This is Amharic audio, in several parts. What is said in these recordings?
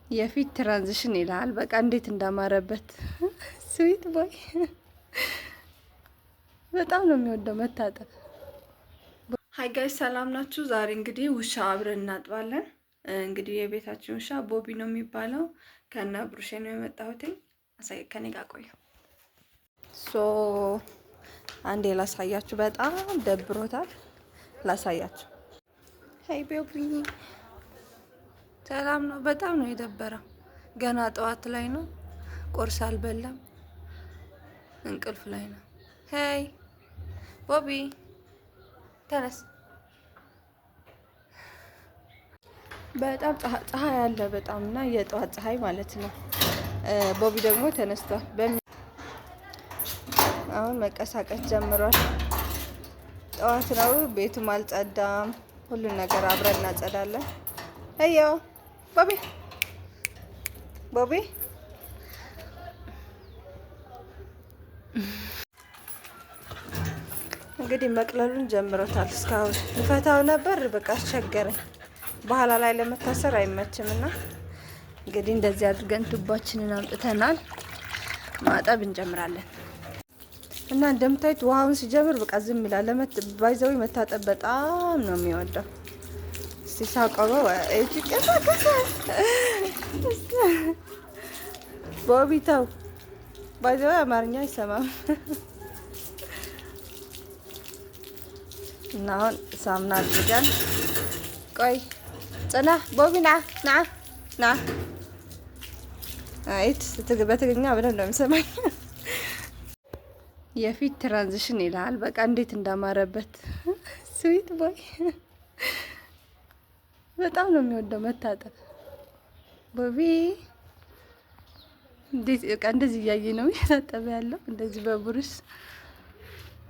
የፊት ትራንዚሽን ይላል። በቃ እንዴት እንዳማረበት ስዊት ቦይ በጣም ነው የሚወደው መታጠብ። ሀይ ጋይስ ሰላም ናችሁ? ዛሬ እንግዲህ ውሻ አብረን እናጥባለን። እንግዲህ የቤታችን ውሻ ቦቢ ነው የሚባለው። ከነ ብሩሼ ነው የመጣሁትኝ። ከኔ ጋር ቆዩ። አንዴ ላሳያችሁ። በጣም ደብሮታል። ላሳያችሁ። ሀይ ቦቢ ሰላም ነው። በጣም ነው የደበረው። ገና ጠዋት ላይ ነው። ቁርስ አልበላም። እንቅልፍ ላይ ነው። ሄይ ቦቢ ተነስ። በጣም ፀሐይ አለ በጣም እና የጠዋት ፀሐይ ማለት ነው። ቦቢ ደግሞ ተነስቷል። አሁን መንቀሳቀስ ጀምሯል። ጠዋት ነው። ቤቱም አልጸዳም። ሁሉን ነገር አብረን እናጸዳለን። አየው ቦቢ ቦቢ እንግዲህ መቅለሉን ጀምሮታል። እስካሁን ልፈታው ነበር፣ በቃ አስቸገረኝ። በኋላ ላይ ለመታሰር አይመችምና እንግዲህ እንደዚህ አድርገን ቱባችንን አምጥተናል። ማጠብ እንጀምራለን እና እንደምታዩት ውሃውን ሲጀምር በቃ ዝም ይላል። ባይዘው መታጠብ በጣም ነው የሚወደው። እስቲ ሳቀበው ቦቢ ተው። ባይዘው አማርኛ አይሰማም እና አሁን ሳሙና አድርገን ቆይ ጽና ቦቢ ና ና ና አይት በትግርኛ ብለን ነው የሚሰማኝ። የፊት ትራንዚሽን ይላል። በቃ እንዴት እንዳማረበት ስዊት ቦይ በጣም ነው የሚወደው መታጠብ። ቦቢ እንደዚህ እያየ ነው እየታጠበ ያለው። እንደዚህ በቡሩሽ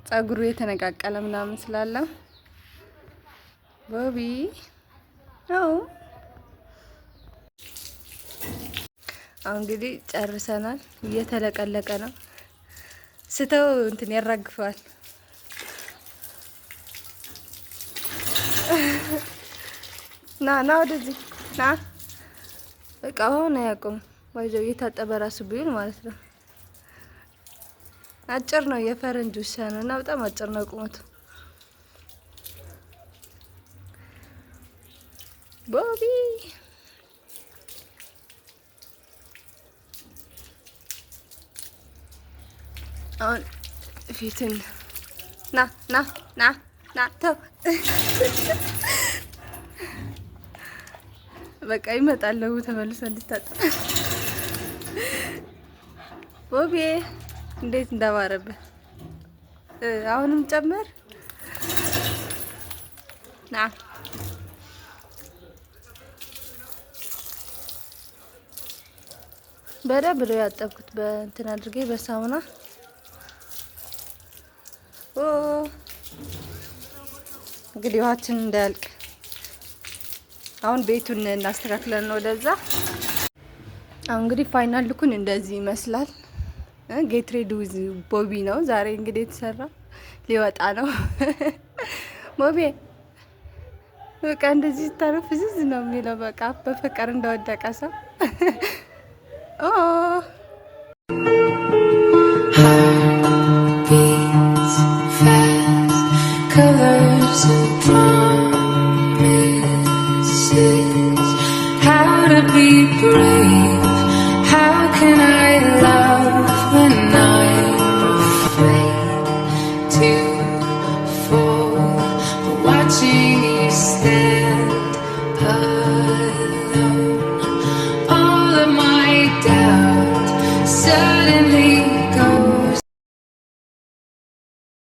ጸጉሩ የተነቃቀለ ምናምን ስላለ ቦቢ ነው። አሁን እንግዲህ ጨርሰናል። እየተለቀለቀ ነው። ስተው እንትን ያራግፈዋል። ና ወደዚህ ና። በቃ አሁን አያውቁም። ወይዘው እየታጠበ ራሱ ቢሆን ማለት ነው። አጭር ነው፣ የፈረንጅ ውሻ ነው እና በጣም አጭር ነው ቁመቱ። ቦቢ አሁን ፊትን ና ና ና ና ተው በቃ ይመጣል ተመልሶ እንድታጠብ። ቦቢ እንዴት እንዳማረበት አሁንም ጨመር ና። በደንብ ነው ያጠብኩት በእንትን አድርጌ በሳሙና። እንግዲህ ውሃችን እንዳያልቅ አሁን ቤቱን እናስተካክለን ነው ወደዛ። አሁን እንግዲህ ፋይናል ሉኩን እንደዚህ ይመስላል። ጌት ሬዲ ዊዝ ቦቢ ነው ዛሬ እንግዲህ የተሰራ። ሊወጣ ነው ቦቢ በቃ እንደዚህ ታረፍዝዝ ነው የሚለው። በቃ በፍቅር እንደወደቀ ሰው